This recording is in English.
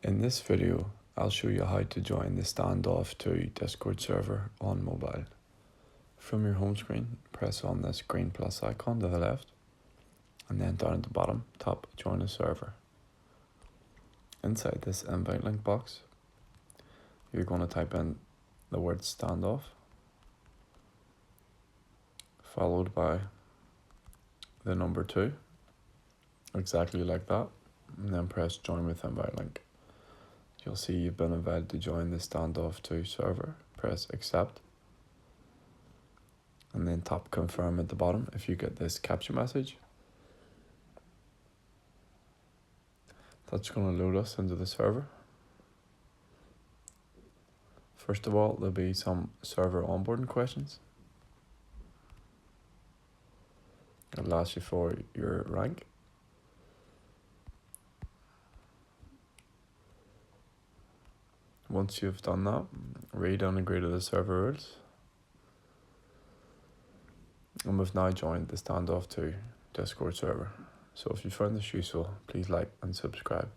In this video, I'll show you how to join the Standoff 2 Discord server on mobile. From your home screen, press on this green plus icon to the left, and then down at the bottom, tap Join a Server. Inside this invite link box, you're going to type in the word Standoff, followed by the number 2, exactly like that, and then press Join with Invite Link. You'll see you've been invited to join the Standoff 2 server. Press Accept, and then tap Confirm at the bottom if you get this captcha message. That's going to load us into the server. First of all, there'll be some server onboarding questions. It'll ask you for your rank. Once you've done that, read and agree to the server rules. And we've now joined the Standoff 2 Discord server. So if you found this useful, please like and subscribe.